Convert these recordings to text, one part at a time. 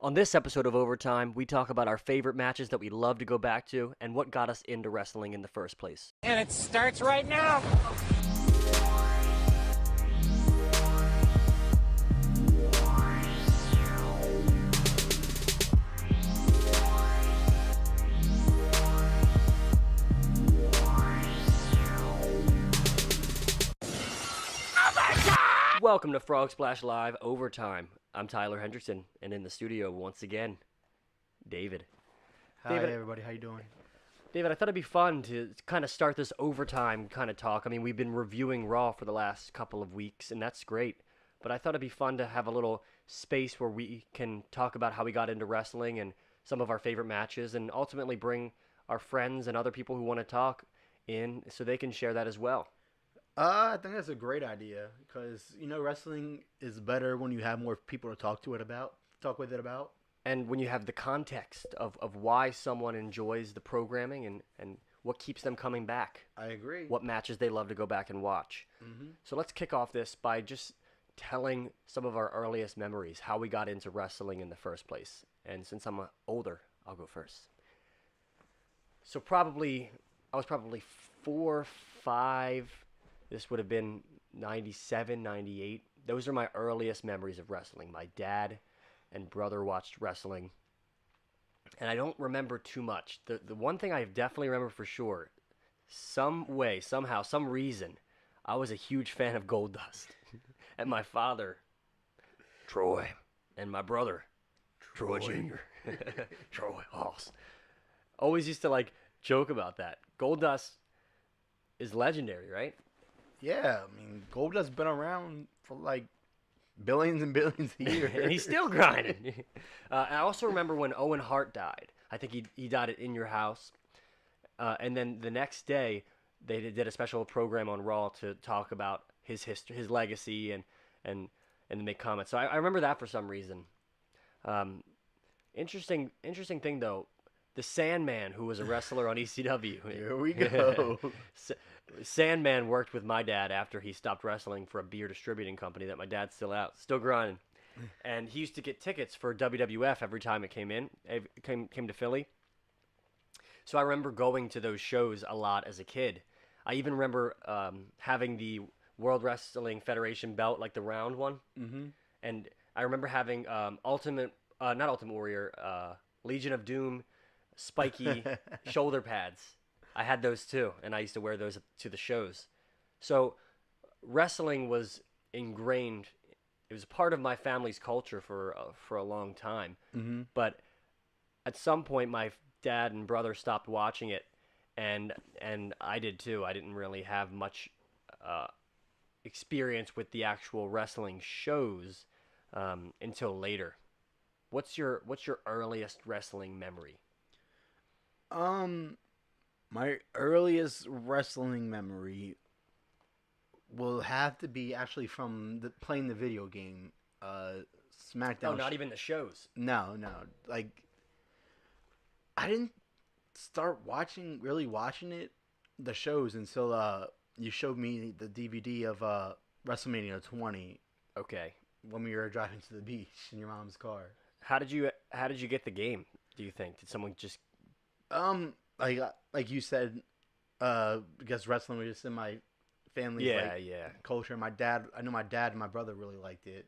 On this episode of Overtime, we talk about our favorite matches that we love to go back to and what got us into wrestling in the first place. And it starts right now. Welcome to Frog Splash Live Overtime. I'm Tyler Hendrickson, and in the studio once again, David. Hi, David, everybody. How you doing? David, I thought it'd be fun to kind of start this overtime kind of talk. I mean, we've been reviewing Raw for the last couple of weeks, and that's great. But I thought it'd be fun to have a little space where we can talk about how we got into wrestling and some of our favorite matches, and ultimately bring our friends and other people who want to talk in so they can share that as well. I think that's a great idea because wrestling is better when you have more people to talk with it about. And when you have the context of why someone enjoys the programming and what keeps them coming back. I agree. What matches they love to go back and watch. Mm-hmm. So let's kick off this by just telling some of our earliest memories, how we got into wrestling in the first place. And since I'm older, I'll go first. So I was probably 4, 5. This would have been 97, 98. Those are my earliest memories of wrestling. My dad and brother watched wrestling, and I don't remember too much. The one thing I definitely remember for sure, some way, somehow, some reason, I was a huge fan of Goldust. And my father, Troy, and my brother, Troy Jr., Troy Hoss, always used to joke about that. Goldust is legendary, right? Yeah, I mean, Goldust's been around for billions and billions of years. And he's still grinding. I also remember when Owen Hart died. I think he died at In Your House. And then the next day, they did a special program on Raw to talk about his history, his legacy, and make comments. So I remember that for some reason. Interesting thing, though. The Sandman, who was a wrestler on ECW. Here we go. Sandman worked with my dad after he stopped wrestling for a beer distributing company that my dad's still grinding. And he used to get tickets for WWF every time it came to Philly. So I remember going to those shows a lot as a kid. I even remember having the World Wrestling Federation belt, like the round one. Mm-hmm. And I remember having not Ultimate Warrior, Legion of Doom, spiky shoulder pads. I had those too, and I used to wear those to the shows. So wrestling was ingrained. It was part of my family's culture for a long time. Mm-hmm. But at some point, my dad and brother stopped watching it, and I did too. I didn't really have much experience with the actual wrestling shows until later. What's your earliest wrestling memory? My earliest wrestling memory will have to be actually from playing the video game, SmackDown. Oh, not even the shows. No. I didn't start really watching the shows until you showed me the DVD of WrestleMania 20. Okay. When we were driving to the beach in your mom's car. How did you get the game? Do you think? Did someone just like you said, because wrestling was just in my family's culture. I know my dad and my brother really liked it.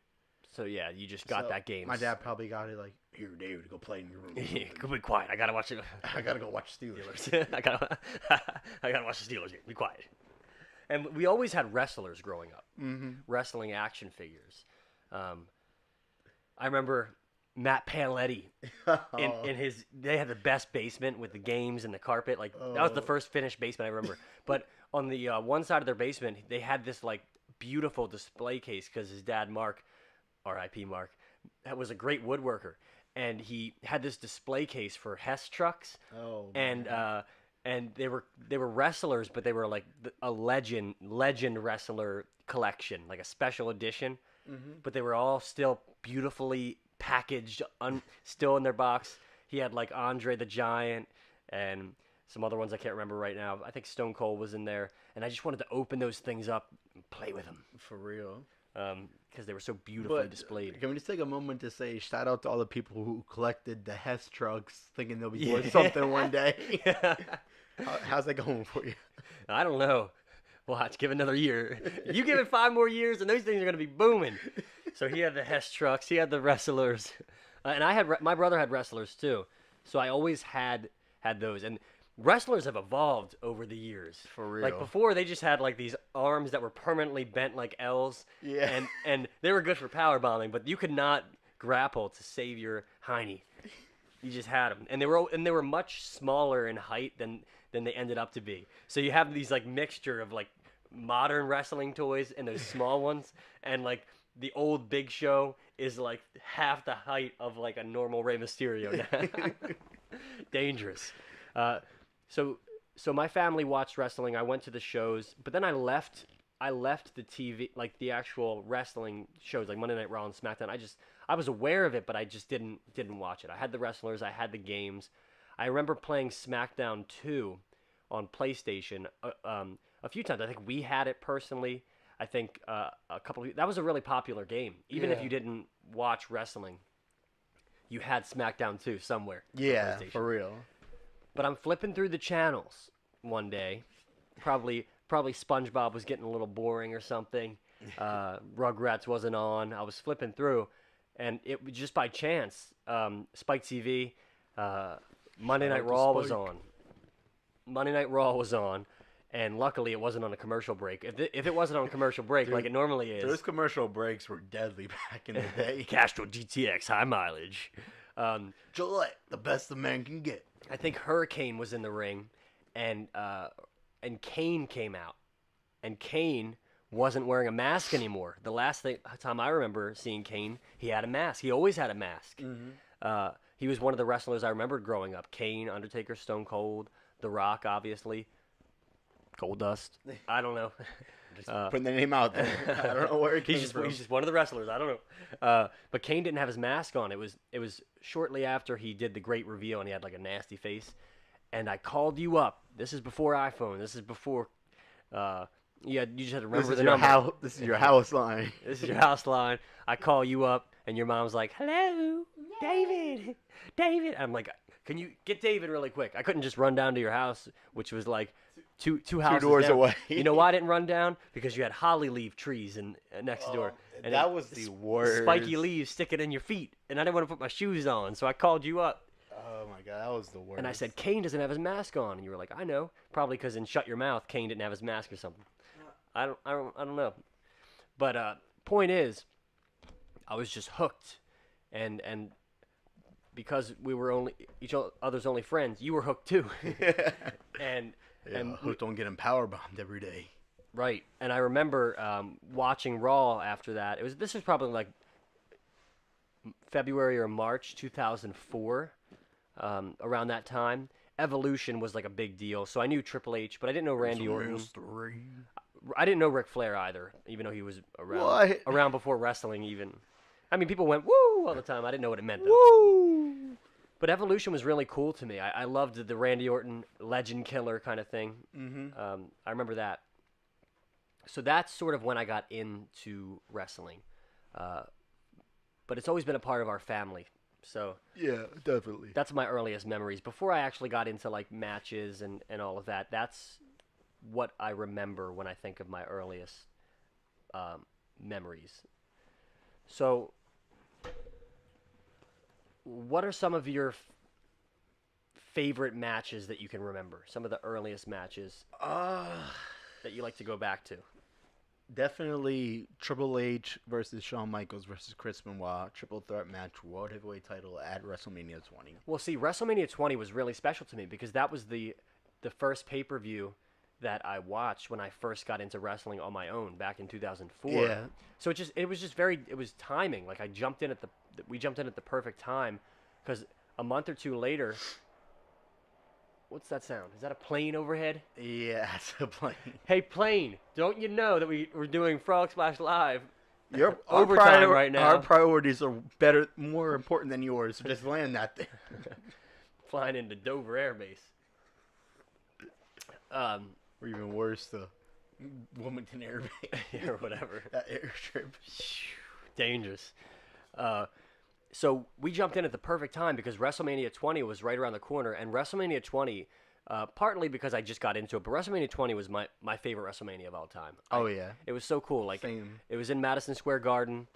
So yeah, you just got that game. My dad probably got it here, David, go play in your room. Go be quiet. I gotta watch it. I gotta go watch Steelers. I gotta watch the Steelers game. Be quiet. And we always had wrestlers growing up. Mm-hmm. Wrestling action figures. I remember Matt Paoletti in his. They had the best basement with the games and the carpet. That was the first finished basement I remember. But on the one side of their basement, they had this beautiful display case because his dad Mark, R.I.P. Mark, was a great woodworker, and he had this display case for Hess trucks. Oh. And they were wrestlers, but they were a legend wrestler collection, like a special edition. Mm-hmm. But they were all still beautifully packaged, still in their box. He had Andre the Giant and some other ones I can't remember right now. I think Stone Cold was in there, and I just wanted to open those things up and play with them. For real. because they were so beautifully But displayed. can we just take a moment to say shout out to all the people who collected the Hess trucks, thinking they'll be Yeah. worth something one day? Yeah. How's that going for you? I don't know. Watch, give it another year. You give it 5 more years, and those things are gonna be booming. So he had the Hess trucks, he had the wrestlers, and I had my brother had wrestlers too. So I always had those, and wrestlers have evolved over the years. For real. Like before, they just had like these arms that were permanently bent like L's. Yeah. And they were good for power bombing, but you could not grapple to save your hiney. You just had them, and they were much smaller in height than they ended up to be. So you have these like mixture of like modern wrestling toys and those small ones, and like the old Big Show is like half the height of like a normal Rey Mysterio now. Dangerous. So my family watched wrestling. I went to the shows, but then I left the TV, like the actual wrestling shows, like Monday Night Raw and SmackDown. I was aware of it, but I just didn't watch it. I had the wrestlers, I had the games. I remember playing SmackDown 2 on PlayStation a few times. I think we had it personally. I think that was a really popular game. Even if Yeah. you didn't watch wrestling, you had SmackDown 2 somewhere. on Yeah, PlayStation. for real. But I'm flipping through the channels one day. Probably SpongeBob was getting a little boring or something. Rugrats wasn't on. I was flipping through, and it was just by chance. Spike TV, Monday Night out to Raw was Spike. on. Monday Night Raw was on, and luckily it wasn't on a commercial break. If it wasn't on a commercial break like it normally is, Those commercial breaks were deadly back in the day. Castrol GTX high mileage. Gillette, the best a man can get. I think Hurricane was in the ring, and Kane came out, and Kane wasn't wearing a mask anymore. The last time I remember seeing Kane, he had a mask. He always had a mask. He was one of the wrestlers I remembered growing up. Kane, Undertaker, Stone Cold, The Rock, obviously. Goldust. I don't know. Just putting the name out there. I don't know where it came He's from. just one of the wrestlers. I don't know. But Kane didn't have his mask on. It was shortly after he did the great reveal, and he had like a nasty face. And I called you up. This is before iPhone. This is before. You just had to remember the number. This is your house line. This is your house line. I call you up, and your mom's like, "Hello, David, David." I'm like, "Can you get David really quick?" I couldn't just run down to your house, which was like two houses doors down. away. You know why I didn't run down? Because you had holly leaf trees next door. And that was the worst. Spiky leaves sticking in your feet, and I didn't want to put my shoes on, so I called you up. Oh my god, that was the worst. And I said, Kane doesn't have his mask on. And you were like, I know. Probably because in Shut Your Mouth, Kane didn't have his mask or something. I don't know. But point is, I was just hooked. And because we were each other's only friends, you were hooked too. and hooked on getting power bombed every day. Right. And I remember watching Raw after that. This was probably like February or March 2004. Around that time, Evolution was like a big deal. So I knew Triple H, but I didn't know Randy Orton. I didn't know Ric Flair either, even though he was around before wrestling even. I mean, people went, woo, all the time. I didn't know what it meant, though. Woo! But Evolution was really cool to me. I loved the Randy Orton legend killer kind of thing. Mm-hmm. I remember that. So that's sort of when I got into wrestling. But it's always been a part of our family. So Yeah, definitely. that's my earliest memories. Before I actually got into like matches and all of that, that's what I remember when I think of my earliest memories. So what are some of your favorite matches that you can remember? Some of the earliest matches that you like to go back to? Definitely Triple H versus Shawn Michaels versus Chris Benoit, triple threat match, world heavyweight title at WrestleMania 20. Well, see, WrestleMania 20 was really special to me because that was the first pay-per-view that I watched when I first got into wrestling on my own back in 2004. Yeah. So it was timing. Like we jumped in at the perfect time because a month or two later. What's that sound? Is that a plane overhead? Yeah, it's a plane. Hey, plane! Don't you know that we're doing Frog Splash Live? Our Overtime right now. Our priorities are more important than yours. So just land that thing. Flying into Dover Air Base. Or even worse, the Wilmington Air Base. or whatever. That airstrip. Dangerous. So we jumped in at the perfect time because WrestleMania 20 was right around the corner, and WrestleMania 20, partly because I just got into it, but WrestleMania 20 was my favorite WrestleMania of all time. Oh yeah. It was so cool. Like Same. it was in Madison Square Garden.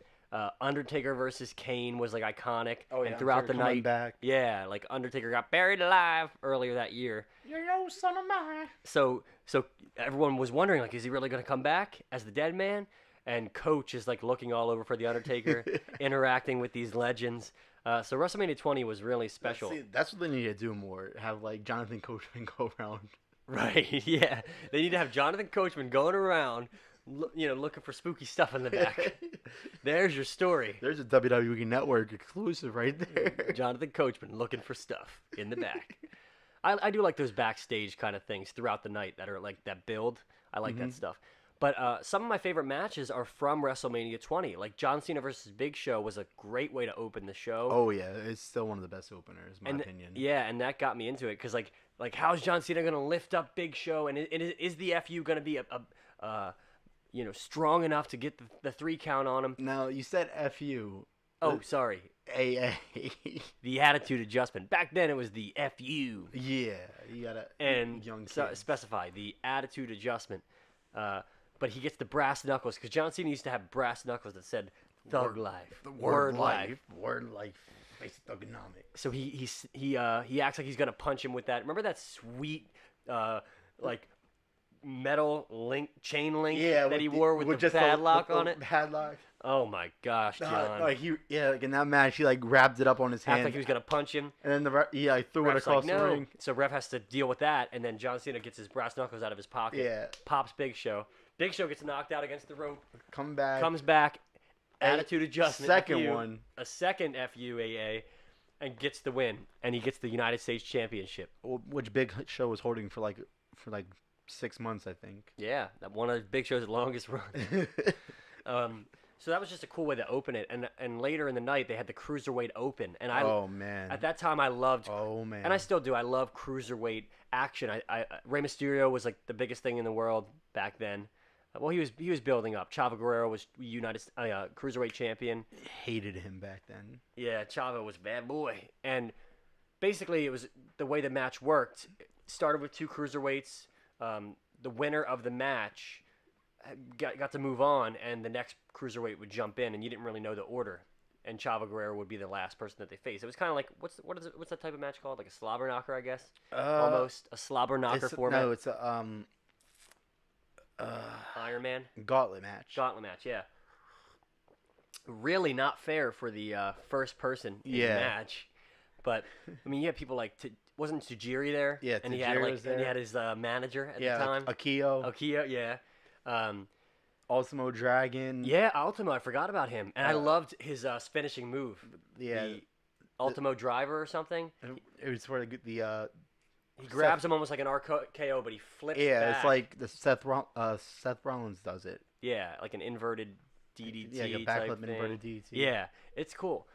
Undertaker versus Kane was like iconic, Oh yeah. and throughout the Undertaker coming night, back. yeah, like Undertaker got buried alive earlier that year. You're no son of mine. So everyone was wondering, like, is he really going to come back as the dead man? And Coach is like looking all over for the Undertaker, interacting with these legends. So WrestleMania 20 was really special. See, that's what they need to do more. Have like Jonathan Coachman go around. Right? Yeah, they need to have Jonathan Coachman going around, looking for spooky stuff in the back. There's your story. There's a WWE Network exclusive right there. Jonathan Coachman looking for stuff in the back. I do like those backstage kind of things throughout the night that are like that build. I like that stuff. But some of my favorite matches are from WrestleMania 20. Like John Cena versus Big Show was a great way to open the show. Oh yeah, it's still one of the best openers, in my opinion. Yeah, and that got me into it because like how's John Cena gonna lift up Big Show, and is the FU gonna be strong enough to get the 3 count on him? Now you said FU. Oh, sorry. AA. The attitude adjustment. Back then it was the FU. Yeah, you gotta And young specify the attitude adjustment. But he gets the brass knuckles because John Cena used to have brass knuckles that said "Thug Life," word life, face thugonomics. So he acts like he's gonna punch him with that. Remember that sweet like metal chain link that he wore with the padlock on it? Padlock. Oh my gosh, John! Like like in that match, he like wrapped it up on his hand. Acted like he was gonna punch him, and then he threw it Ref's across like, the no. ring. So Ref has to deal with that, and then John Cena gets his brass knuckles out of his pocket. Yeah. Pops Big Show. Big Show gets knocked out against the rope. Comes back. Attitude adjustment. Second one. A second FUAA, and gets the win, and he gets the United States Championship. Which Big Show was holding for like 6 months, I think. Yeah, that one of Big Show's longest run. So that was just a cool way to open it, and later in the night they had the Cruiserweight Open, and at that time I loved, and I still do. I love Cruiserweight action. Rey Mysterio was like the biggest thing in the world back then. Well, he was building up. Chavo Guerrero was United Cruiserweight champion. Hated him back then. Yeah, Chavo was a bad boy, and basically it was the way the match worked. It started with 2 cruiserweights. The winner of the match got to move on, and the next cruiserweight would jump in, and you didn't really know the order. And Chavo Guerrero would be the last person that they faced. It was kind of like what's that type of match called? Like a slobber knocker, I guess. Almost a slobber knocker format. No, it's a Iron Man gauntlet match. Gauntlet match, yeah. Really not fair for the first person in the match. But I mean, you had people like wasn't Tajiri there? Yeah, and Tajiri was there. And he had his manager at the time. Akio, yeah. Ultimo Dragon. Yeah, Ultimo. I forgot about him, and I loved his finishing move. Yeah, the Ultimo Driver or something. It was sort of the. He grabs him almost like an RKO, but he flips. Yeah, it's like the Seth Rollins does it. Yeah, like an inverted DDT. Yeah, like a backflip inverted DDT. Yeah, it's cool.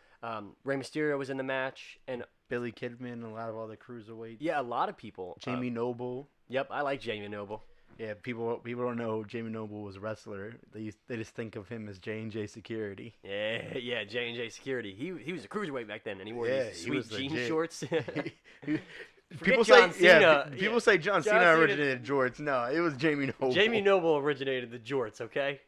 Rey Mysterio was in the match, and Billy Kidman, and a lot of other cruiserweights. Yeah, a lot of people. Jamie Noble. Yep, I like Jamie Noble. Yeah, people don't know Jamie Noble was a wrestler. They just think of him as J&J Security. Yeah, J&J Security. He was a cruiserweight back then, and he wore these sweet jean shorts. People say John Cena originated jorts. No, it was Jamie Noble. Jamie Noble originated the jorts. Okay.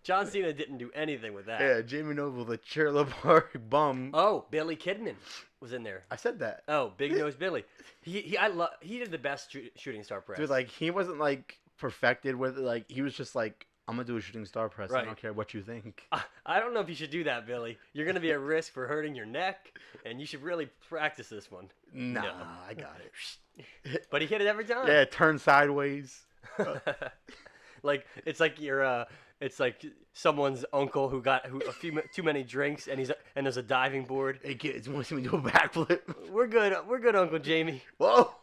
John Cena didn't do anything with that. Yeah, Jamie Noble, the Trailer Park Bum. Oh, Billy Kidman was in there. I said that. Oh, Big Nose Billy. He did the best shooting star press. Dude, like he wasn't like perfected with it. Like he was just like, I'm gonna do a shooting star press. Right. I don't care what you think. I don't know if you should do that, Billy. You're gonna be at risk for hurting your neck, and you should really practice this one. Nah, No. I got it. But he hit it every time. Yeah, turn sideways. Like it's like it's like someone's uncle who got a few too many drinks, and there's a diving board. Hey kids, want to see me do a backflip? We're good, Uncle Jamie. Whoa!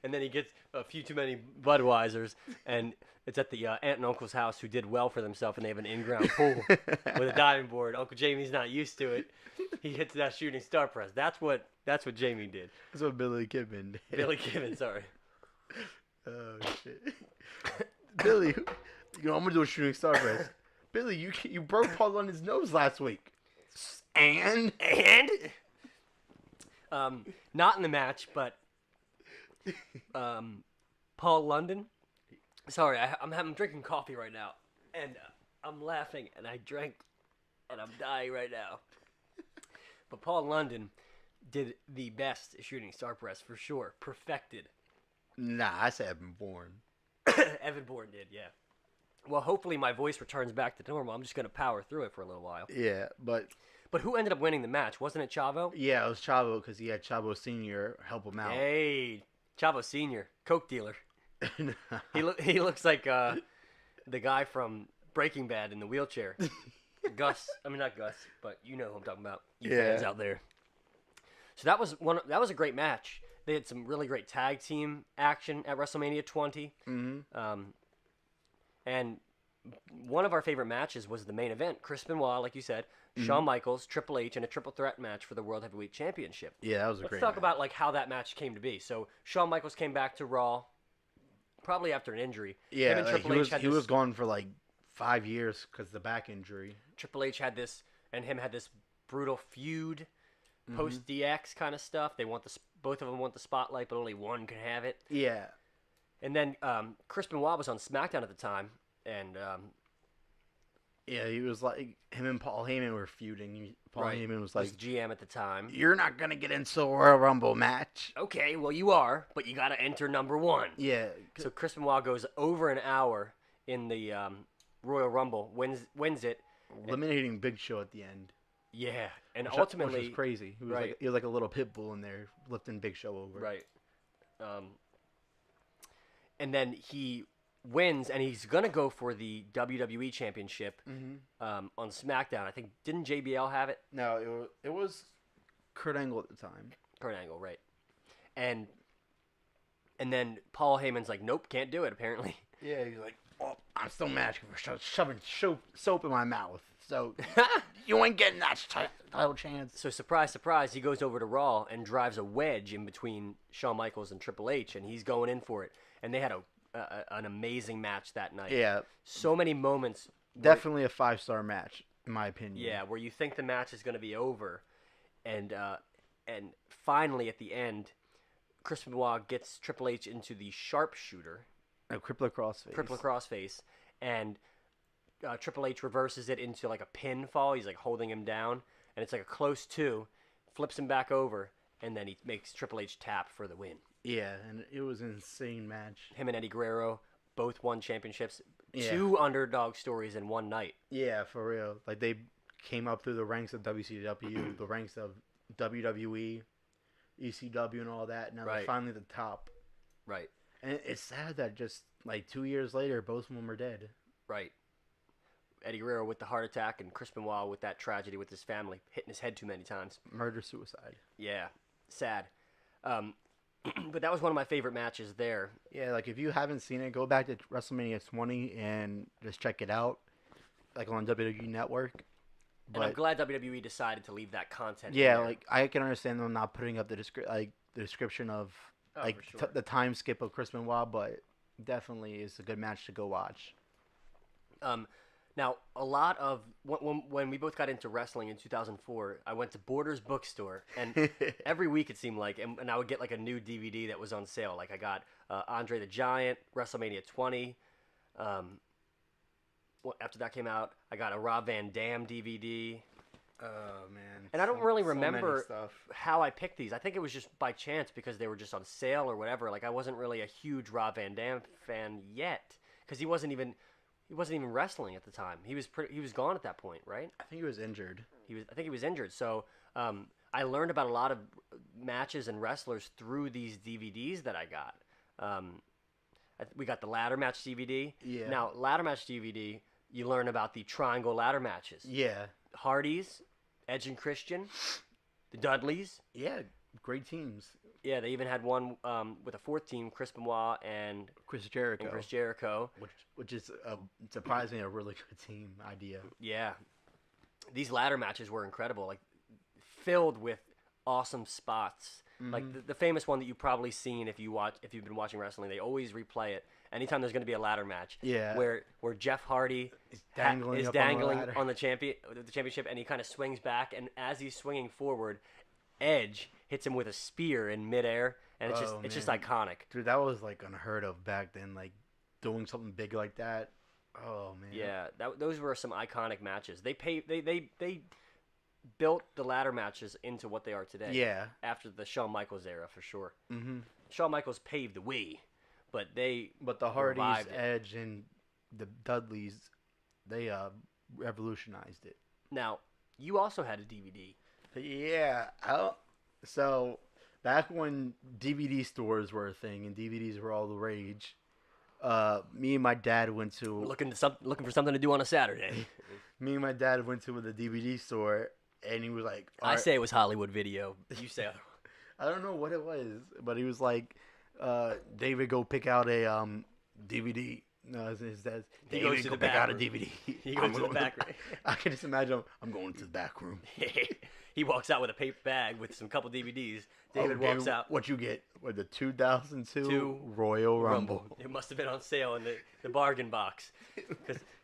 And then he gets a few too many Budweisers, and it's at the aunt and uncle's house who did well for themselves, and they have an in-ground pool with a diving board. Uncle Jamie's not used to it. He hits that shooting star press. That's what Jamie did. That's what Billy Kidman did. Billy Kidman, sorry. Oh shit. Billy, I'm gonna do a shooting star press. Billy, you broke Paul London's nose last week. And Not in the match, but Paul London. Sorry, I'm drinking coffee right now, and I'm laughing, and I drank, and I'm dying right now. But Paul London did the best shooting star press for sure. Perfected. nah, I said Evan Bourne. Evan Bourne did, yeah. Well, hopefully my voice returns back to normal. I'm just going to power through it for a little while. Yeah, but who ended up winning the match? Wasn't it Chavo? yeah, it was Chavo because he had Chavo Senior help him out. Hey, Chavo Senior, coke dealer. He looks like the guy from Breaking Bad in the wheelchair. Gus. I mean, not Gus, but you know who I'm talking about. You fans out there. So that was a great match. They had some really great tag team action at WrestleMania 20. Mm-hmm. And one of our favorite matches was the main event. Chris Benoit, like you said, Shawn Michaels, Triple H, in a triple threat match for the World Heavyweight Championship. Yeah, that was a great Let's talk match. about like how that match came to be. So Shawn Michaels came back to Raw, probably after an injury. Yeah, Him and Triple H he was gone for like 5 years because of the back injury. Triple H had this, and him had this brutal feud, post DX kind of stuff. They want both of them want the spotlight, but only one can have it. Yeah. And then Chris Benoit was on SmackDown at the time, and Yeah, he was like, him and Paul Heyman were feuding. Paul Heyman was like, GM at the time. "You're not gonna get into a Royal Rumble match." Okay, well you are, but you got to enter number one. Yeah. So Chris Benoit goes over an hour in the Royal Rumble, wins it, Eliminating Big Show at the end. yeah, and Which ultimately, was crazy. He was right. he was like a little pit bull in there, lifting Big Show over. right, and then he wins, and he's gonna go for the WWE Championship on SmackDown. I think didn't JBL have it? No, it was Kurt Angle at the time. Kurt Angle, right? And then Paul Heyman's like, nope, can't do it. Apparently, Yeah, he's like, "Oh, I'm still mad for shoving soap in my mouth. So you ain't getting that title chance." so surprise, surprise, he goes over to Raw and drives a wedge in between Shawn Michaels and Triple H, and he's going in for it. And they had an amazing match that night. Yeah, So many moments. definitely a 5-star match in my opinion. Yeah, where you think the match is going to be over, and finally at the end, Chris Benoit gets Triple H into the sharpshooter, A crippler crossface. crippler crossface, and Triple H reverses it into like a pinfall. He's like holding him down, and it's like a close two, flips him back over, and then he makes Triple H tap for the win. Yeah, and it was an insane match. Him and Eddie Guerrero both won championships. Yeah. 2 underdog stories in one night. Yeah, for real. Like they came up through the ranks of WCW, the ranks of WWE, ECW, and all that. Now Right. they're finally at the top. Right, And it's sad that just like 2 years later, both of them are dead. right. Eddie Guerrero with the heart attack, and Chris Benoit with that tragedy with his family, hitting his head too many times. Murder suicide. Yeah, sad. But that was one of my favorite matches there. Yeah, like if you haven't seen it, go back to WrestleMania 20 and just check it out, like on WWE Network. And I'm glad WWE decided to leave that content. Yeah, in there. like I can understand them not putting up the description of for sure. the time skip of Chris Benoit, but definitely is a good match to go watch. Now, a lot of when we both got into wrestling in 2004, I went to Borders Bookstore, and every week it seemed like, and I would get like a new DVD that was on sale. Like I got Andre the Giant, WrestleMania 20. After that came out, I got a Rob Van Dam DVD. Oh man! And I don't really so many remember stuff. how I picked these. I think it was just by chance because they were just on sale or whatever. Like I wasn't really a huge Rob Van Dam fan yet because he wasn't even wrestling at the time. He was gone at that point, right? I think he was injured. I think he was injured. So I learned about a lot of matches and wrestlers through these DVDs that I got. We got the ladder match DVD. Yeah. Now ladder match DVD, you learn about the triangle ladder matches. Yeah. Hardys, Edge and Christian, the Dudleys. Yeah. Great teams. Yeah, they even had one with a 4th team, Chris Benoit and Chris Jericho. Chris Jericho. Which is surprisingly a really good team idea. Yeah. These ladder matches were incredible, like filled with awesome spots. Like the famous one that you've probably seen if you've been watching wrestling. They always replay it anytime there's going to be a ladder match. Yeah. Where Jeff Hardy Is dangling is up on the dangling ladder. on the championship, and he kind of swings back, and as he's swinging forward, Edge hits him with a spear in midair, and it's just man. iconic. Dude, that was like unheard of back then. Like doing something big like that. Oh man. Yeah, those were some iconic matches. They built the ladder matches into what they are today. Yeah. After the Shawn Michaels era, for sure. Mm-hmm. Shawn Michaels paved the way, but the Hardys, revived it. Edge, and the Dudleys, they revolutionized it. Now, you also had a DVD. Yeah. So back when DVD stores were a thing and DVDs were all the rage, me and my dad went to Looking for something to do on a Saturday. me and my dad went to the DVD store, and he was like, I say it was Hollywood Video. You say otherwise. I don't know what it was, but he was like, David, go pick out a DVD. No, his dad. He David, goes to go the pick back out a room. DVD. He goes to the back room. I can just imagine I'm going to the back room. He walks out with a paper bag with some couple DVDs. David walks out. What you get? With the 2002 Two Royal Rumble. It must have been on sale in the bargain box.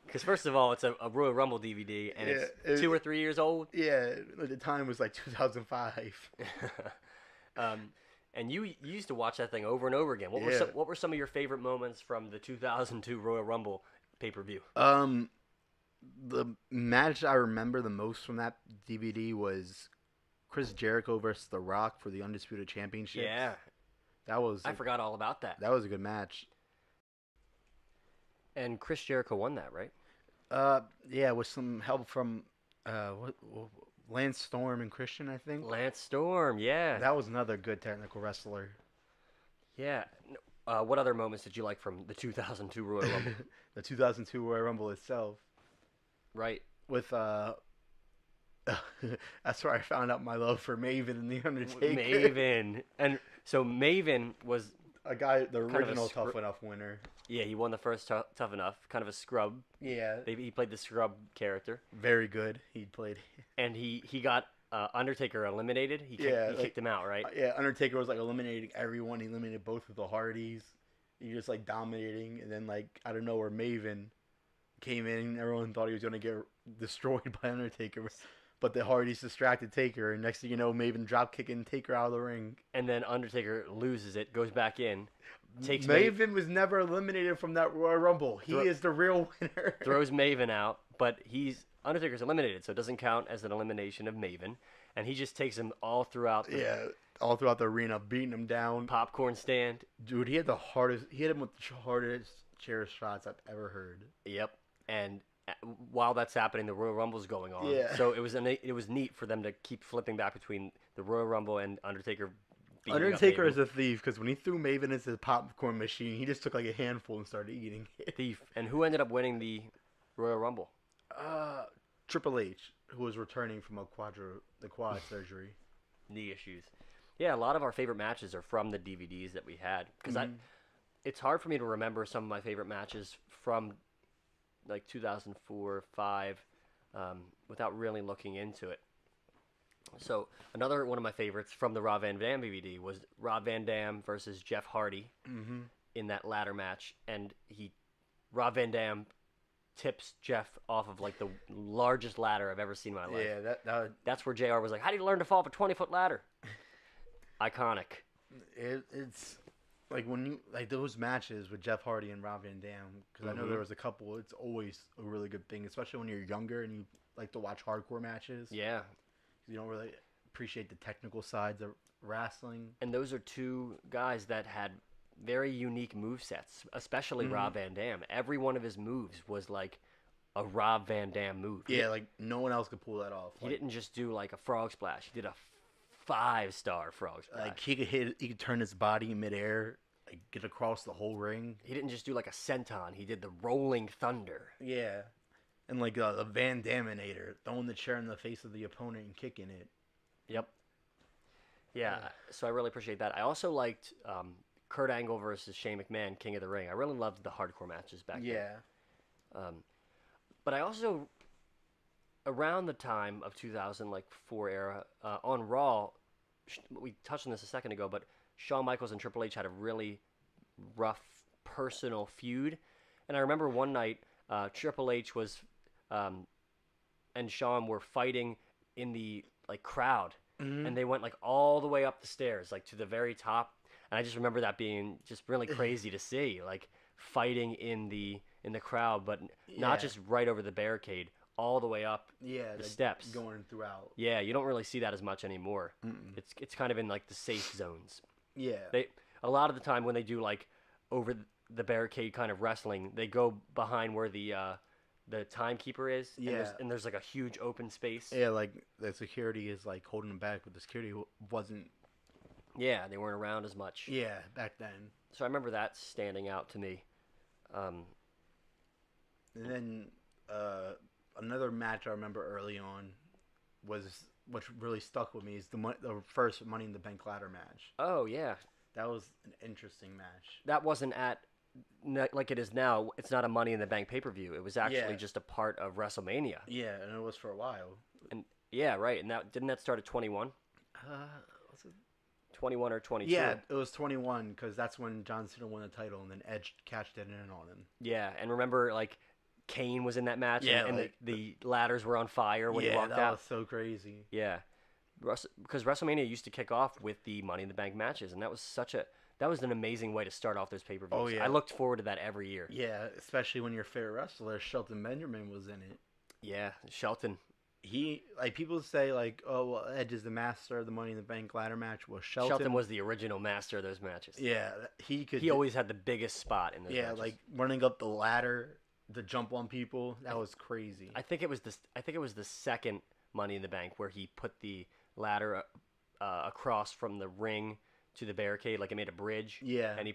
Because first of all, it's a Royal Rumble DVD, and it's 2 or 3 years old. Yeah, at the time it was like 2005. And you used to watch that thing over and over again. What were some of your favorite moments from the 2002 Royal Rumble pay-per-view? The match I remember the most from that DVD was Chris Jericho versus The Rock for the Undisputed Championship. Yeah, I forgot all about that. That was a good match. And Chris Jericho won that, right? Yeah, with some help from Lance Storm and Christian, I think. Lance Storm, yeah. That was another good technical wrestler. Yeah. What other moments did you like from the 2002 Royal Rumble? The 2002 Royal Rumble itself. Right. With that's where I found out my love for Maven and the Undertaker. Maven, and so Maven was a guy, the kind of original Tough Enough winner. Yeah, he won the first Tough Enough, kind of a scrub. Yeah, he played the scrub character. Very good. He played, and he got Undertaker eliminated. He kicked him out, right? Yeah, Undertaker was like eliminating everyone. He eliminated both of the Hardys. He just like dominating, and then like out of nowhere, Maven came in. Everyone thought he was gonna get destroyed by Undertaker, but the Hardys distracted Taker, and next thing you know, Maven drop kicking Taker out of the ring. And then Undertaker loses it, goes back in. Maven was never eliminated from that Royal Rumble. He is the real winner. Throws Maven out, but Undertaker's eliminated, so it doesn't count as an elimination of Maven. And he just takes him all throughout all throughout the arena, beating him down. Popcorn stand. Dude, he had him with the hardest chair shots I've ever heard. Yep. And while that's happening, the Royal Rumble's going on. Yeah. So it was neat for them to keep flipping back between the Royal Rumble and Undertaker. Undertaker is a thief because when he threw Maven into the popcorn machine, he just took like a handful and started eating it. Thief. And who ended up winning the Royal Rumble? Triple H, who was returning from the quad surgery. Knee issues. Yeah, a lot of our favorite matches are from the DVDs that we had. Because it's hard for me to remember some of my favorite matches from like 2004, 5, without really looking into it. So another one of my favorites from the Rob Van Dam DVD was Rob Van Dam versus Jeff Hardy in that ladder match, and Rob Van Dam tips Jeff off of like the largest ladder I've ever seen in my life. Yeah, that's where JR was like, "How did you learn to fall off a 20-foot ladder?" Iconic. It's like when you like those matches with Jeff Hardy and Rob Van Dam, because I know there was a couple. It's always a really good thing, especially when you're younger and you like to watch hardcore matches. Yeah. You don't really appreciate the technical sides of wrestling. And those are two guys that had very unique movesets, especially Rob Van Dam. Every one of his moves was like a Rob Van Dam move. Yeah, like no one else could pull that off. He didn't just do like a frog splash. He did a 5-star frog splash. Like he could turn his body in midair, like get across the whole ring. He didn't just do like a senton. He did the rolling thunder. Yeah. And like a Van Daminator, throwing the chair in the face of the opponent and kicking it. Yep. Yeah, so I really appreciate that. I also liked Kurt Angle versus Shane McMahon, King of the Ring. I really loved the hardcore matches back then. Yeah. But I also, around the time of 2004 era, on Raw, we touched on this a second ago, but Shawn Michaels and Triple H had a really rough personal feud. And I remember one night, Triple H was, and Shawn were fighting in the like crowd, and they went like all the way up the stairs, like to the very top. And I just remember that being just really crazy to see, like fighting in the crowd, but not just right over the barricade, all the way up the steps, going throughout. Yeah, you don't really see that as much anymore. It's kind of in like the safe zones. Yeah, A lot of the time when they do like over the barricade kind of wrestling, they go behind where the timekeeper is. Yeah, and there's like a huge open space. Yeah, like the security is like holding them back, but the security wasn't. Yeah, they weren't around as much. Yeah, back then. So I remember that standing out to me. And then another match I remember early on was, which really stuck with me, is the first Money in the Bank ladder match. Oh yeah, that was an interesting match. That wasn't like it is now. It's not a Money in the Bank pay-per-view. It was actually just a part of WrestleMania. Yeah, and it was for a while. And yeah, right. And didn't that start at 21? Was it 21 or 22? Yeah, it was 21 because that's when John Cena won the title, and then Edge cashed it in on him. Yeah, and remember, like, Kane was in that match, Yeah, and like, the ladders were on fire when he walked out. Yeah, that was so crazy. Yeah, because WrestleMania used to kick off with the Money in the Bank matches, and that was an amazing way to start off those pay-per-views. Oh, yeah. I looked forward to that every year. Yeah, especially when your favorite wrestler, Shelton Benjamin, was in it. Yeah, Shelton. He, like, people say, like, oh, well, Edge is the master of the Money in the Bank ladder match. Well, Shelton was the original master of those matches. Yeah, He always had the biggest spot in those matches. Yeah, like, running up the ladder to jump on people. That was crazy. I think it was the second Money in the Bank where he put the ladder across from the ring to the barricade, like it made a bridge. Yeah. And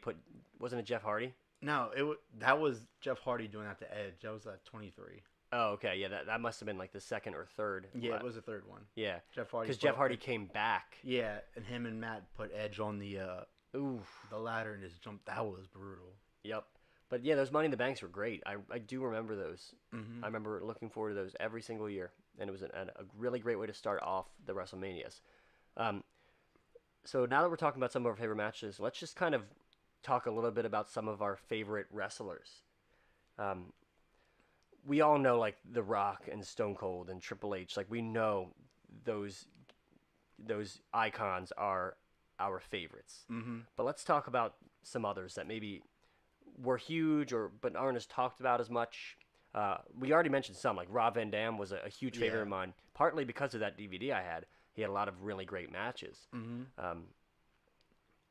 wasn't it Jeff Hardy? No, that was Jeff Hardy doing that to Edge. That was at 23. Oh, okay. Yeah, that must have been like the second or third. Yeah, it was the third one. Yeah. Jeff Hardy. Because Jeff Hardy came back. Yeah, and him and Matt put Edge on the ladder and just jumped. That was brutal. Yep. But yeah, those Money in the Banks were great. I do remember those. Mm-hmm. I remember looking forward to those every single year, and it was a really great way to start off the WrestleManias. So now that we're talking about some of our favorite matches, let's just kind of talk a little bit about some of our favorite wrestlers. We all know like The Rock and Stone Cold and Triple H. Like we know those icons are our favorites. Mm-hmm. But let's talk about some others that maybe were huge but aren't as talked about as much. We already mentioned some, like Rob Van Dam was a huge favorite of mine, partly because of that DVD I had. He had a lot of really great matches. Mm-hmm.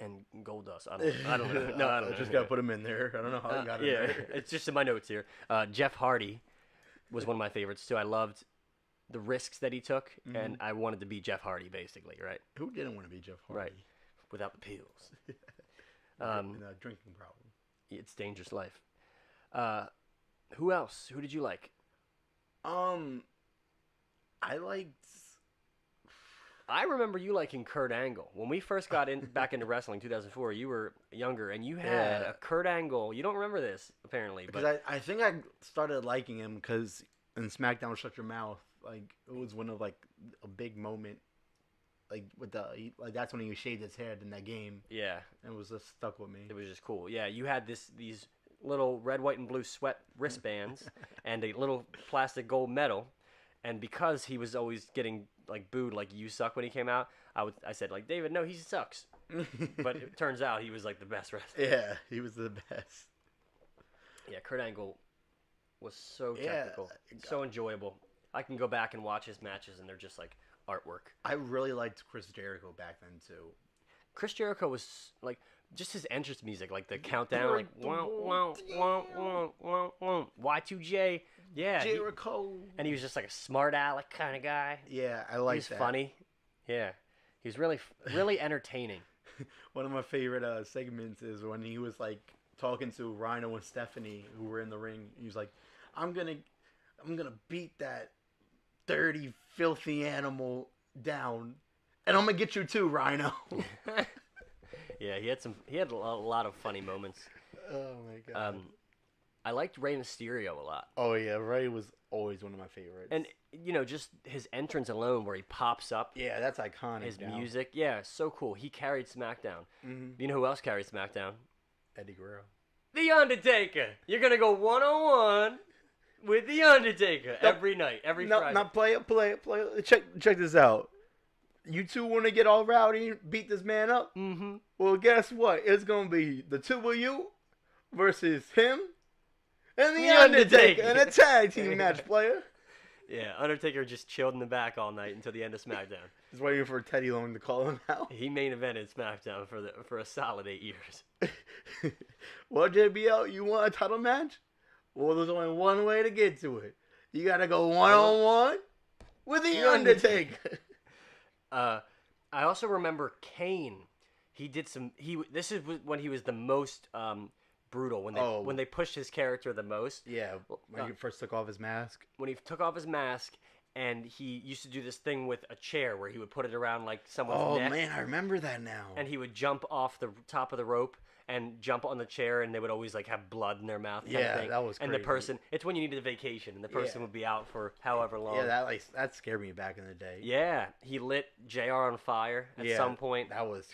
And Goldust, I don't know. No, I don't know. Just gotta put him in there. I don't know how I got it there. It's just in my notes here. Jeff Hardy was one of my favorites too. I loved the risks that he took, and I wanted to be Jeff Hardy, basically, right? Who didn't want to be Jeff Hardy? Right, without the pills. And a drinking problem. It's dangerous life. Who else? Who did you like? I remember you liking Kurt Angle. When we first got back into wrestling in 2004, you were younger, and you had a Kurt Angle. You don't remember this, apparently. Because I think I started liking him because in SmackDown Shut Your Mouth, like, it was one of, like, a big moment. Like, that's when he shaved his head in that game. Yeah. And it was just stuck with me. It was just cool. Yeah, you had these little red, white, and blue sweat wristbands and a little plastic gold medal. And because he was always getting like booed, like you suck when he came out, I said like, David, no, he sucks. But it turns out he was like the best wrestler. Yeah, he was the best. Yeah, Kurt Angle was so technical, so enjoyable. I can go back and watch his matches, and they're just like artwork. I really liked Chris Jericho back then too. Chris Jericho was like just his entrance music, like the countdown, like wow, wow, wow, wow, wow, wow, Y2J. Yeah, Jericho. And he was just like a smart aleck kind of guy. Yeah, I like that. He was funny. Yeah, he was really entertaining. One of my favorite segments is when he was like talking to Rhino and Stephanie, who were in the ring. He was like, "I'm gonna beat that dirty, filthy animal down, and I'm gonna get you too, Rhino." Yeah, he had a lot of funny moments. Oh my god. I liked Rey Mysterio a lot. Oh yeah, Ray was always one of my favorites. And, just his entrance alone where he pops up, yeah, that's iconic. his now. music. Yeah, so cool. He carried SmackDown. Mm-hmm. You know who else carried SmackDown? Eddie Guerrero. The Undertaker. You're going to go one-on-one with The Undertaker every night, every Friday. Not play. Check this out. You two want to get all rowdy and beat this man up? Mm-hmm. Well, guess what? It's going to be the two of you versus him and The Undertaker in a tag team match, player. Yeah, Undertaker just chilled in the back all night until the end of SmackDown. Just waiting for Teddy Long to call him out. He main evented SmackDown for a solid 8 years. Well, JBL, you want a title match? Well, there's only one way to get to it. You got to go one-on-one with The Undertaker. I also remember Kane. He did some. This is when he was the most brutal. When they pushed his character the most. Yeah, when he first took off his mask. When he took off his mask, and he used to do this thing with a chair where he would put it around like someone's neck. Oh man, I remember that now. And he would jump off the top of the rope and jump on the chair, and they would always like have blood in their mouth. Kind of thing. That was crazy. And the person, it's when you needed a vacation, and the person would be out for however long. Yeah, that scared me back in the day. Yeah, he lit JR on fire at some point. That was.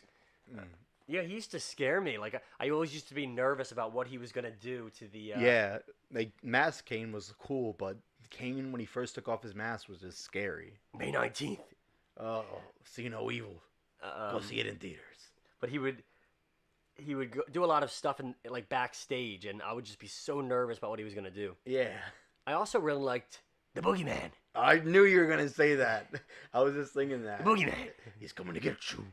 Yeah, he used to scare me. Like I always used to be nervous about what he was gonna do to the. Yeah, like Mask Kane was cool, but Kane when he first took off his mask was just scary. May 19th. Oh, see no evil. Go see it in theaters. But he would do a lot of stuff in like backstage, and I would just be so nervous about what he was gonna do. Yeah. I also really liked the Boogeyman. I knew you were gonna say that. I was just thinking that. The Boogeyman. He's coming to get you.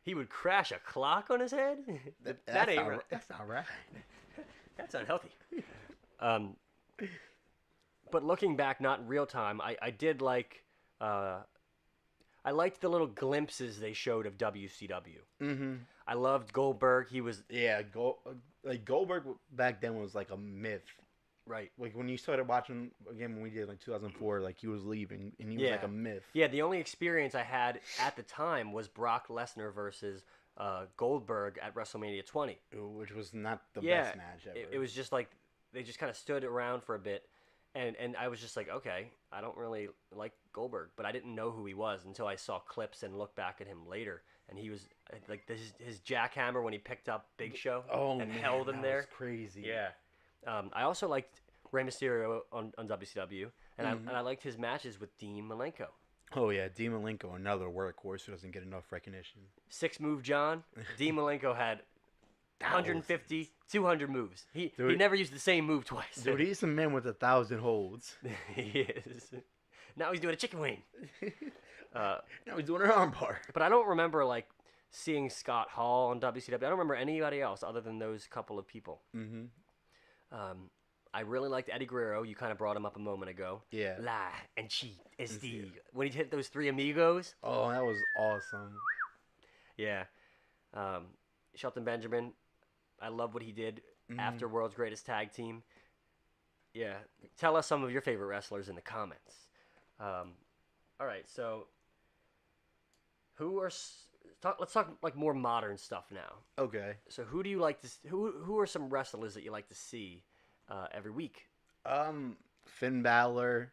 He would crash a clock on his head. That ain't right. That's not right. That's unhealthy. But looking back, not in real time, I did like. I liked the little glimpses they showed of WCW. Mm-hmm. I loved Goldberg. He was Goldberg back then was like a myth. Right. Like when you started watching again when we did like 2004, like he was leaving and he was like a myth. Yeah, the only experience I had at the time was Brock Lesnar versus Goldberg at WrestleMania 20, which was not the best match ever. It was just like they just kind of stood around for a bit, and I was just like, okay, I don't really like Goldberg, but I didn't know who he was until I saw clips and looked back at him later, and he was like his jackhammer when he picked up Big Show and held him there. Was crazy. Yeah. I also liked Rey Mysterio on WCW, and I liked his matches with Dean Malenko. Oh yeah, Dean Malenko, another workhorse who doesn't get enough recognition. 6-move John. Dean Malenko had 150, 200 moves. He never used the same move twice. Dude, he's a man with 1,000 holds. He is. Now he's doing a chicken wing. Now he's doing an armbar. But I don't remember like seeing Scott Hall on WCW. I don't remember anybody else other than those couple of people. Mm-hmm. I really liked Eddie Guerrero. You kind of brought him up a moment ago. Yeah. Lie and cheat is the when he hit those 3 amigos. Oh, that was awesome. Yeah. Shelton Benjamin. I love what he did after World's Greatest Tag Team. Yeah. Tell us some of your favorite wrestlers in the comments. All right. So, let's talk like more modern stuff now. Okay. So who do you like to? Who are some wrestlers that you like to see every week? Finn Balor,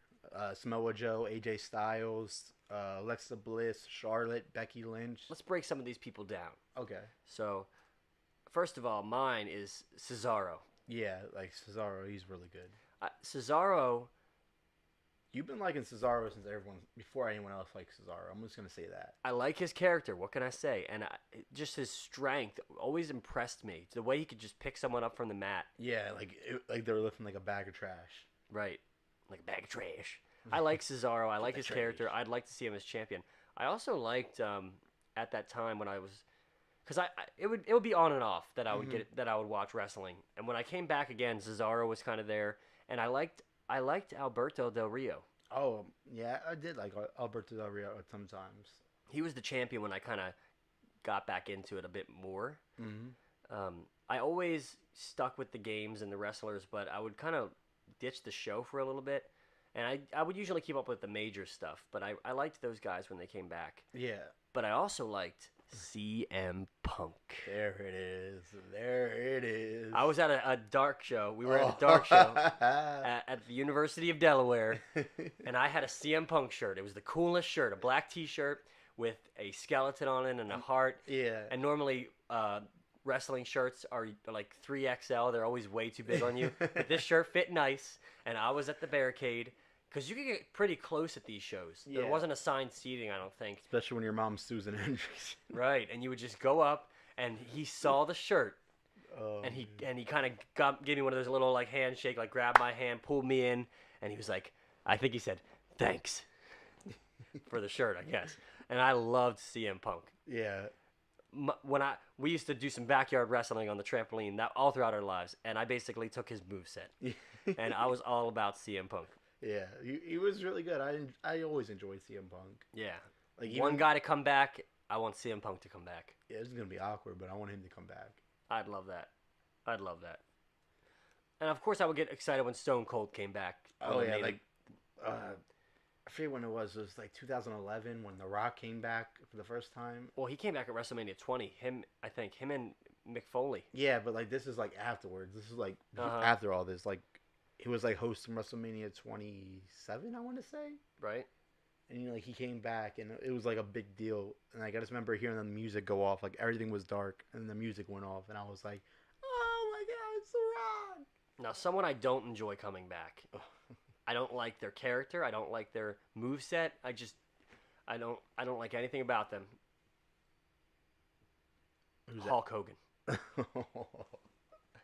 Samoa Joe, AJ Styles, Alexa Bliss, Charlotte, Becky Lynch. Let's break some of these people down. Okay. So, first of all, mine is Cesaro. Yeah, like Cesaro, he's really good. Cesaro. You've been liking Cesaro since before anyone else liked Cesaro. I'm just gonna say that. I like his character. What can I say? And just his strength always impressed me. The way he could just pick someone up from the mat. Yeah, like they were lifting like a bag of trash. Right, like a bag of trash. I like Cesaro. I like his character. I'd like to see him as champion. I also liked at that time when I was, because it would be on and off that I would that I would watch wrestling. And when I came back again, Cesaro was kind of there, and I liked Alberto Del Rio. Oh, yeah, I did like Alberto Del Rio sometimes. He was the champion when I kind of got back into it a bit more. Mm-hmm. I always stuck with the games and the wrestlers, but I would kind of ditch the show for a little bit. And I would usually keep up with the major stuff, but I liked those guys when they came back. Yeah. But I also liked CM Punk. There it is. There it is. I was at a dark show. We were at a dark show at the University of Delaware, and I had a CM Punk shirt. It was the coolest shirt, a black T-shirt with a skeleton on it and a heart. Yeah. And normally, wrestling shirts are like 3XL. They're always way too big on you. But this shirt fit nice, and I was at the barricade. Because you could get pretty close at these shows. Yeah. There wasn't assigned seating, I don't think. Especially when your mom's Susan Hendricks. Right, and you would just go up, and he saw the shirt, and he kind of gave me one of those little like handshake, like grabbed my hand, pulled me in, and he was like, I think he said, thanks for the shirt, I guess. And I loved CM Punk. Yeah. We used to do some backyard wrestling on the trampoline that all throughout our lives, and I basically took his moveset, and I was all about CM Punk. Yeah, he was really good. I always enjoyed CM Punk. Yeah, Like one guy to come back. I want CM Punk to come back. Yeah, this is gonna be awkward, but I want him to come back. I'd love that. I'd love that. And of course, I would get excited when Stone Cold came back. Oh yeah, like I forget when it was. It was like 2011 when The Rock came back for the first time. Well, he came back at WrestleMania 20. Him and Mick Foley. Yeah, but like this is like afterwards. This is like after all this. Like he was like hosting WrestleMania 27, I want to say. Right. And you know, like he came back, and it was like a big deal. And like I just remember hearing the music go off. Like everything was dark, and the music went off, and I was like, "Oh my God, it's The Rock!" Now, someone I don't enjoy coming back. I don't like their character. I don't like their moveset. I don't like anything about them. Who's Hulk Hogan. that?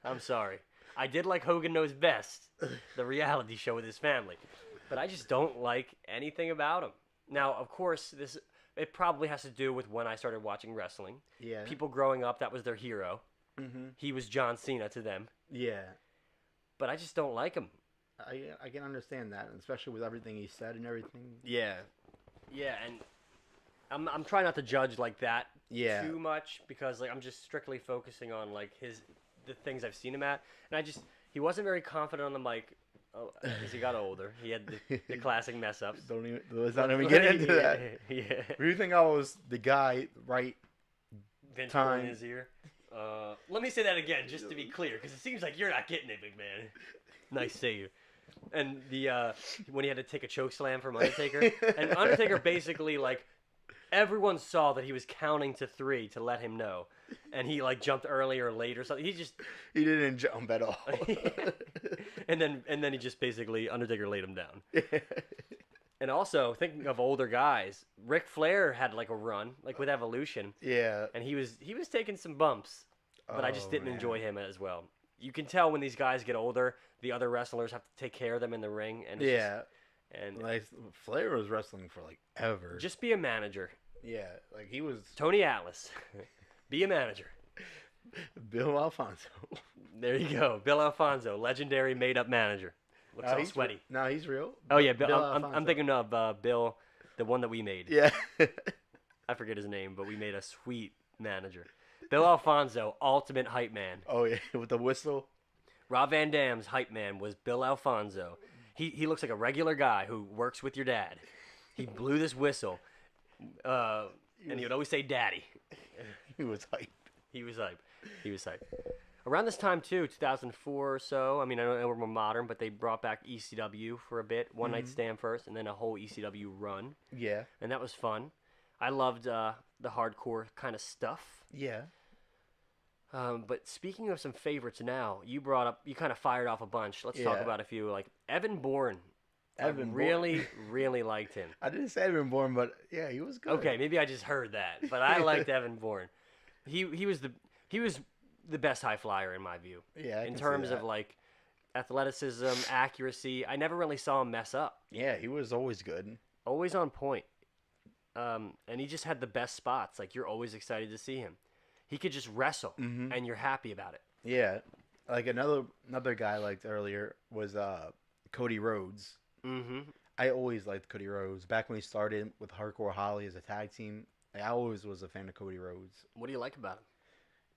I'm sorry. I did like Hogan Knows Best, the reality show with his family, but I just don't like anything about him. Now, of course, it probably has to do with when I started watching wrestling. Yeah. People growing up, that was their hero. Mm-hmm. He was John Cena to them. Yeah. But I just don't like him. I can understand that, especially with everything he said and everything. Yeah, and I'm trying not to judge like that too much because like I'm just strictly focusing on like the things I've seen him at, and he wasn't very confident on the mic as he got older. He had the classic mess ups. Let's not even get into that. Yeah. You think I was the guy right Vince time? in his ear. Let me say that again just to be clear because it seems like you're not getting it, big man. Nice save. And when he had to take a choke slam from Undertaker, and Undertaker basically like everyone saw that he was counting to 3 to let him know, and he like jumped early or late or something. He didn't jump at all. and then he just basically Undertaker laid him down. And also thinking of older guys, Ric Flair had like a run like with Evolution. Yeah. And he was taking some bumps, but I just didn't enjoy him as well. You can tell when these guys get older, the other wrestlers have to take care of them in the ring. And and like Flair was wrestling for like ever. Just be a manager. Yeah, like he was Tony Atlas. Be a manager. Bill Alfonso. There you go, Bill Alfonso, legendary made-up manager. Looks all sweaty. No, he's real. Oh yeah, Bill I'm thinking of Bill, the one that we made. Yeah. I forget his name, but we made a sweet manager. Bill Alfonso, ultimate hype man. Oh yeah, with the whistle. Rob Van Dam's hype man was Bill Alfonso. He looks like a regular guy who works with your dad. He blew this whistle, and he would always say "Daddy." He was hype. He was hype. He was hype. Around this time too, 2004 or so. I mean, I know we're more modern, but they brought back ECW for a bit. One Night Stand first, and then a whole ECW run. Yeah. And that was fun. I loved the hardcore kind of stuff. Yeah. But speaking of some favorites now, you kind of fired off a bunch. Let's talk about a few. Like Evan Bourne. Evan Bourne. Really liked him. I didn't say Evan Bourne, but yeah, he was good. Okay, maybe I just heard that, but I liked Evan Bourne. He was the best high flyer in my view. Yeah, in terms of like athleticism, accuracy. I never really saw him mess up. Yeah, he was always good. Always on point. And he just had the best spots. Like you're always excited to see him. He could just wrestle, and you're happy about it. Yeah, like another guy I liked earlier was Cody Rhodes. Mm-hmm. I always liked Cody Rhodes. Back when he started with Hardcore Holly as a tag team, I always was a fan of Cody Rhodes. What do you like about him?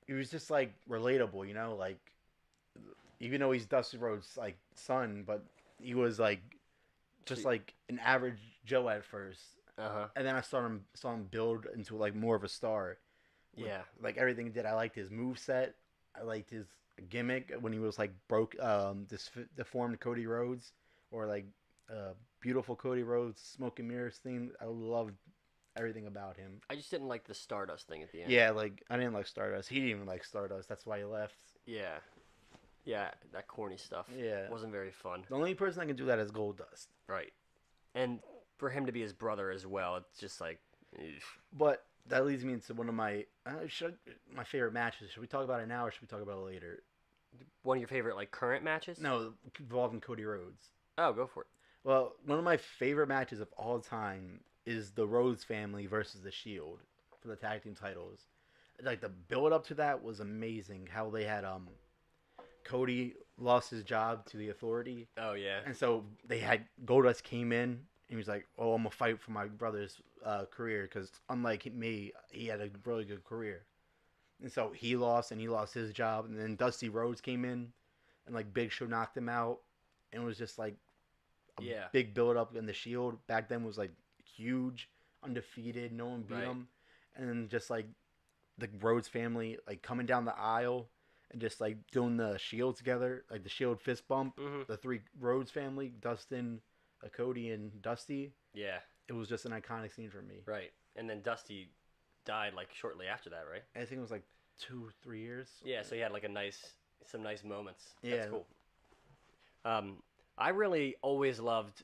He was just like relatable, you know, like even though he's Dusty Rhodes' like son, but he was like just like an average Joe at first. Uh-huh. And then I saw him build into like more of a star. Yeah. Like everything he did. I liked his move set. I liked his gimmick when he was like deformed Cody Rhodes, or like beautiful Cody Rhodes smoke and mirrors theme. I loved everything about him. I just didn't like the Stardust thing at the end. Yeah, like I didn't like Stardust. He didn't even like Stardust. That's why he left. Yeah. Yeah, that corny stuff. Yeah. Wasn't very fun. The only person that can do that is Goldust. Right. And for him to be his brother as well, it's just like, eesh. But that leads me into one of my my favorite matches. Should we talk about it now, or should we talk about it later? One of your favorite like current matches? No, involving Cody Rhodes. Oh, go for it. Well, one of my favorite matches of all time is the Rhodes family versus the Shield for the tag team titles. Like the build up to that was amazing. How they had Cody lost his job to the Authority, Oh yeah. and so they had Goldust came in and he was like, "Oh, I'm gonna fight for my brother's career because unlike me, he had a really good career." And so he lost his job, and then Dusty Rhodes came in, and like Big Show knocked him out, and it was just like a Yeah. big build up. And the Shield back then was like huge, undefeated, no one beat Right. them, and then just like the Rhodes family like coming down the aisle and just like doing the Shield together, like the Shield fist bump. Mhm. The three Rhodes family, Dustin, Cody, and Dusty. Yeah. It was just an iconic scene for me. Right. And then Dusty died like shortly after that, right? I think it was like 2-3 years. Yeah, so he had like some nice moments. Yeah. That's cool. I really always loved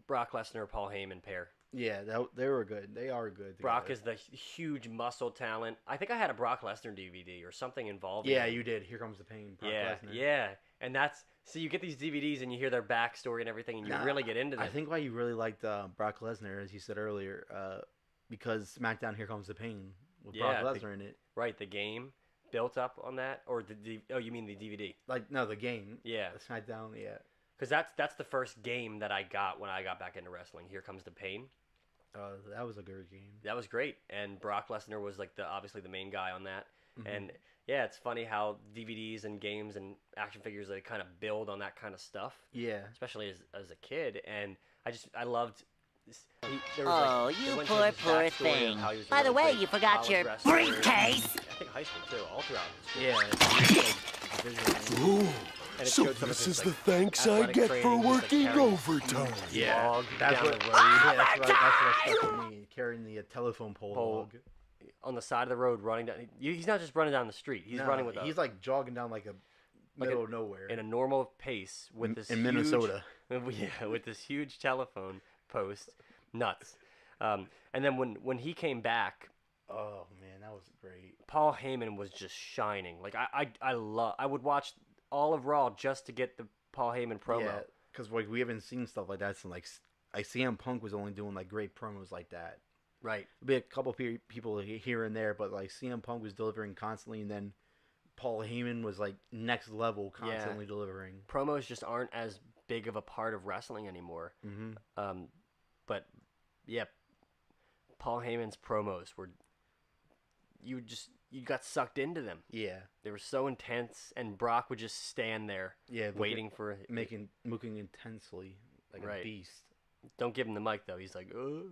Brock Lesnar, Paul Heyman pair. Yeah, they were good. They are good. Brock together. is the huge muscle talent. I think I had a Brock Lesnar DVD or something involved. Yeah, you did. Here Comes the Pain. Brock Yeah, Lesnar. yeah, and that's so you get these DVDs and you hear their backstory and everything, and you Nah, really get into them. I think why you really liked Brock Lesnar, as you said earlier, because SmackDown Here Comes the Pain with Yeah, Brock Lesnar in it. right, the game built up on that, or oh, you mean the DVD? Like no, the game. Yeah, SmackDown. Yeah. because that's the first game that I got when I got back into wrestling. Here Comes the Pain. That was a good game. That was great, and Brock Lesnar was like obviously the main guy on that. Mhm. And yeah, it's funny how DVDs and games and action figures, they kind of build on that kind of stuff, Yeah. especially as a kid. And I loved. There Oh, they you went poor, through this poor backstory of thing. how he was a By the really way, great you forgot college your wrestler. briefcase. I think high school too, all throughout. Ooh, And it so showed some of this his, is like, the thanks I athletic get training, for just, like, working carrying overtime. Yeah, log that's down what. the road. Yeah, that's what stuck with me. Carrying the telephone pole Pole. log. On the side of the road, running down. He's not just running down the street. He's No, running with he's like jogging down like a middle of nowhere in a normal pace with this in huge, Minnesota. Yeah, with this huge telephone post, nuts. And then when he came back, Oh man, that was great. Paul Heyman was just shining. Like I would watch all of Raw just to get the Paul Heyman promo. Yeah, because like we haven't seen stuff like that since like CM Punk was only doing like great promos like that. Right. There'll be a couple people here and there, but like CM Punk was delivering constantly, and then Paul Heyman was like next level, constantly delivering. Promos just aren't as big of a part of wrestling anymore. Mm-hmm. But yeah, Paul Heyman's promos were you got sucked into them. Yeah, They were so intense, and Brock would just stand there, yeah, waiting for. looking intensely like Right. a beast. Don't give him the mic though. He's like, "Oh,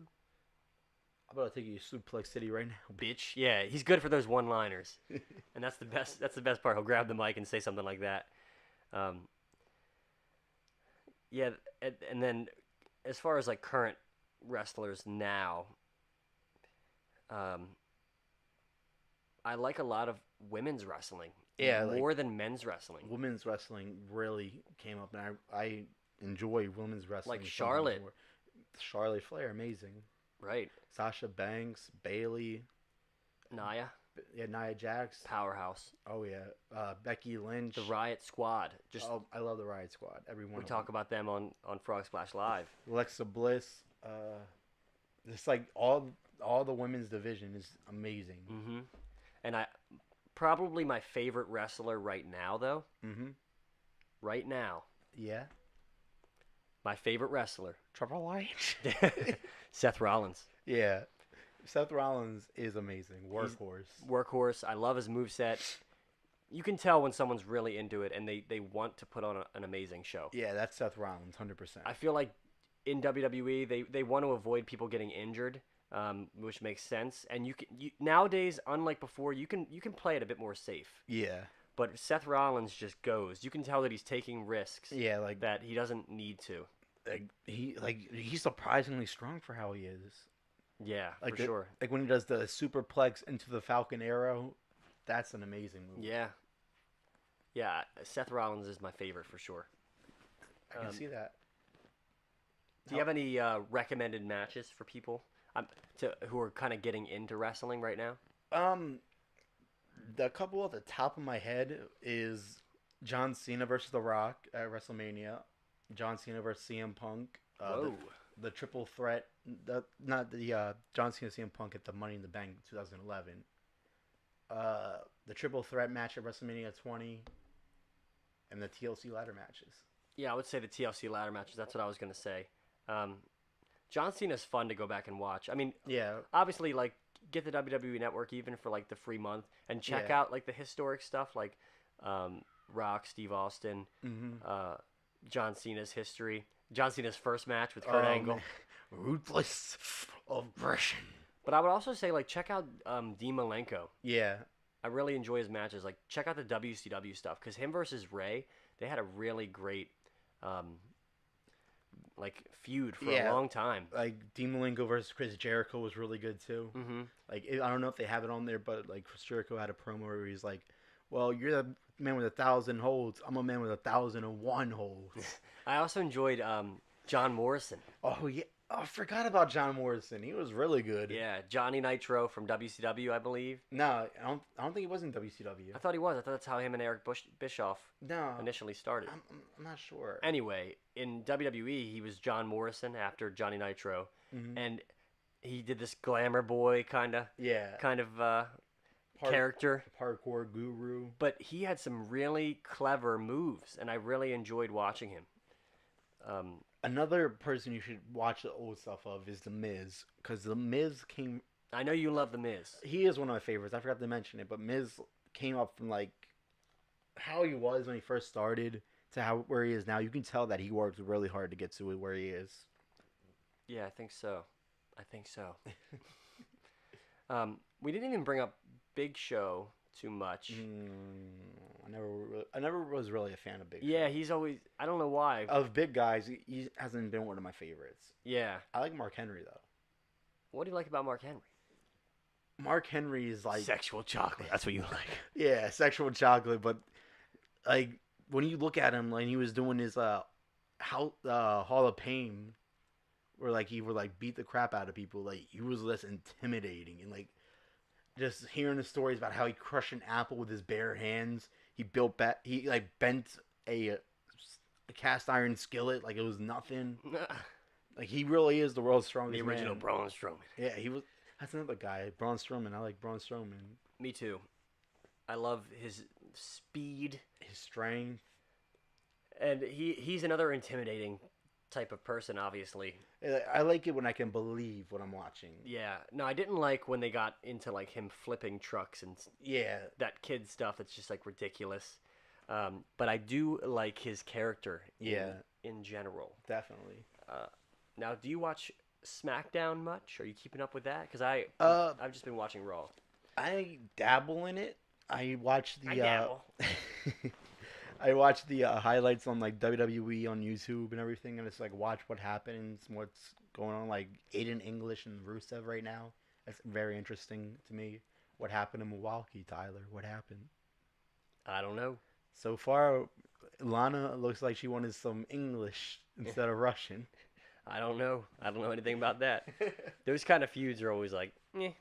I'm about to take you to Suplex City right now. bitch." Yeah, he's good for those one-liners, and that's the best. That's the best part. He'll grab the mic and say something like that. Yeah, and then as far as like current wrestlers now, I like a lot of women's wrestling. Yeah, like- more than men's wrestling. Women's wrestling really came up, and I enjoy women's wrestling. Like so much Charlotte. more. Charlotte Flair, amazing. Right. Sasha Banks, Bailey, Nia, yeah, Nia Jax. powerhouse. Oh yeah, Becky Lynch. The Riot Squad. Just Oh, I love the Riot Squad. Everyone. we talk about them on Frog Splash Live. Alexa Bliss. It's like all the women's division is amazing. Mm-hmm. And probably my favorite wrestler right now, though. Mm-hmm. Right now, Yeah. my favorite wrestler, Triple H. Seth Rollins. Yeah. Seth Rollins is amazing. Workhorse. Workhorse. I love his moveset. You can tell when someone's really into it and they want to put on an amazing show. Yeah, that's Seth Rollins, 100%. I feel like in WWE, they want to avoid people getting injured, which makes sense. And nowadays, unlike before, you can play it a bit more safe. Yeah. But Seth Rollins just goes. You can tell that he's taking risks Yeah, like that he doesn't need to. he's surprisingly strong for how he is. Yeah, Like for sure. Like when he does the superplex into the Falcon Arrow, that's an amazing move. Yeah. Yeah, Seth Rollins is my favorite for sure. I can see that. Do you have any recommended matches for people who are kind of getting into wrestling right now? The couple at the top of my head is John Cena versus The Rock at WrestleMania. John Cena versus CM Punk. Whoa. The triple threat. Not the John Cena CM Punk at the Money in the Bank 2011. The triple threat match at WrestleMania 20. And the TLC ladder matches. Yeah, I would say the TLC ladder matches. That's what I was going to say. John Cena's fun to go back and watch. I mean, yeah, obviously, like, get the WWE Network even for, like, the free month. And check out, like, the historic stuff, like Rock, Steve Austin, John Cena's history. John Cena's first match with Kurt Angle. Man. Ruthless aggression. But I would also say, like, check out Dean Malenko. Yeah. I really enjoy his matches. Like, check out the WCW stuff. Because him versus Ray, they had a really great, feud for a long time. Like, Dean Malenko versus Chris Jericho was really good, too. Mm-hmm. Like, I don't know if they have it on there, but, like, Chris Jericho had a promo where he's like, well, you're the man with 1,000 holds. I'm a man with 1,001 holds. I also enjoyed John Morrison. Oh, yeah. Oh, I forgot about John Morrison. He was really good. Yeah, Johnny Nitro from WCW, I believe. No, I don't think he was in WCW. I thought he was. I thought that's how him and Eric Bischoff initially started. I'm not sure. Anyway, in WWE, he was John Morrison after Johnny Nitro, and he did this glamour boy kind of character, parkour guru. But he had some really clever moves, and I really enjoyed watching him. Another person you should watch the old stuff of is The Miz, because The Miz came... I know you love The Miz. He is one of my favorites. I forgot to mention it, but Miz came up from, like, how he was when he first started to where he is now. You can tell that he worked really hard to get to where he is. Yeah, I think so. We didn't even bring up Big Show too much. I never was really a fan of Big Show. Yeah, he's always... I don't know why. Of big guys, he hasn't been one of my favorites. Yeah. I like Mark Henry, though. What do you like about Mark Henry? Mark Henry is like... Sexual chocolate. That's what you like. Yeah, sexual chocolate. But, like, when you look at him, like, he was doing his Hall of Pain, where, like, he would, like, beat the crap out of people. Like, he was less intimidating. And, like, just hearing the stories about how he crushed an apple with his bare hands. He bent a cast iron skillet like it was nothing. Like, he really is the world's strongest man. The original Braun Strowman. Yeah, he was. That's another guy, Braun Strowman. I like Braun Strowman. Me too. I love his speed, his strength, and he's another intimidating type of person, obviously. I like it when I can believe what I'm watching. Yeah. No, I didn't like when they got into, like, him flipping trucks and that kid stuff that's just, like, ridiculous. But I do like his character in general. Definitely. Now, do you watch SmackDown much? Are you keeping up with that? Because I've just been watching Raw. I dabble in it. I watch the... I dabble. I watch the highlights on, like, WWE on YouTube and everything, and it's like, watch what happens, what's going on, like, Aiden English and Rusev right now. That's very interesting to me. What happened in Milwaukee, Tyler? What happened? I don't know. So far, Lana looks like she wanted some English instead of Russian. I don't know. I don't know anything about that. Those kind of feuds are always like, eh.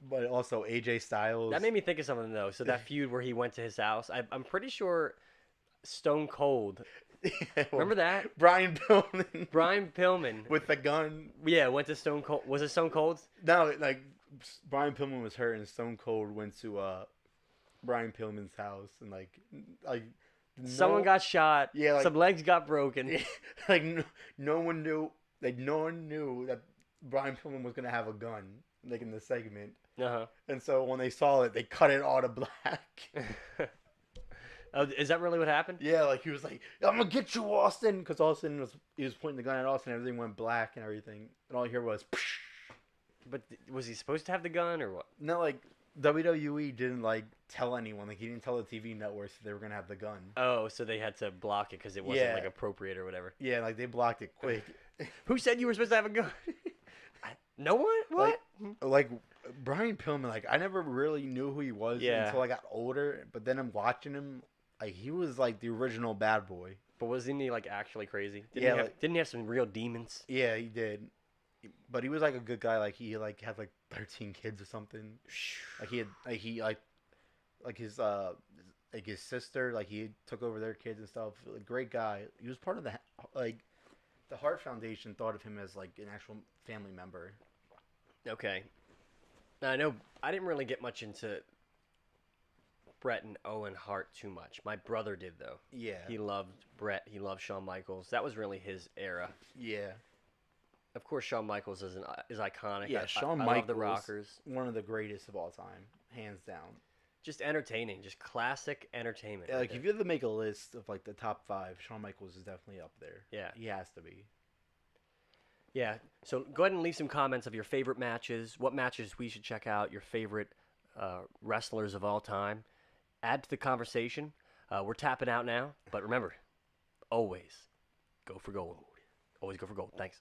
But also AJ Styles. That made me think of something, though. So that feud where he went to his house, I'm pretty sure Stone Cold. Remember that? Brian Pillman. Brian Pillman. With the gun. Yeah, went to Stone Cold. Was it Stone Cold's? No, like, Brian Pillman was hurt and Stone Cold went to Brian Pillman's house. And, like someone got shot. Yeah, like, some legs got broken. Like, no one knew. Like, no one knew that Brian Pillman was going to have a gun, like, in the segment. Uh-huh. And so when they saw it, they cut it all to black. Oh, is that really what happened? Yeah, like, he was like, I'm going to get you, Austin. Because he was pointing the gun at Austin and everything went black and everything. And all you hear was, psh. But was he supposed to have the gun or what? No, like WWE didn't like tell anyone. Like he didn't tell the TV networks that they were gonna have the gun. Oh, so they had to block it because it wasn't Yeah. like appropriate or whatever. Yeah, like they blocked it quick. Who said you were supposed to have a gun? No one? What? Like Brian Pillman, like I never really knew who he was Yeah. until I got older. But then I'm watching him, like he was like the original bad boy. But wasn't he like actually crazy? Yeah, Didn't he have some real demons? Yeah, he did. But he was like a good guy. Like he like had like 13 kids or something. Like his sister, like he took over their kids and stuff. Like, great guy. He was part of the Hart Foundation thought of him as like an actual family member. Okay. Now, I know I didn't really get much into Bret and Owen Hart too much. My brother did though. Yeah. He loved Bret. He loved Shawn Michaels. That was really his era. Yeah. Of course, Shawn Michaels is iconic. Yeah, Shawn I Michaels, love the Rockers. one of the greatest of all time, hands down. Just entertaining, just classic entertainment. Yeah, right like if there. you had to make a list of like the top 5, Shawn Michaels is definitely up there. Yeah. He has to be. Yeah. So go ahead and leave some comments of your favorite matches, what matches we should check out, your favorite wrestlers of all time. Add to the conversation. We're tapping out now, but remember, always go for gold. Always go for gold. Thanks.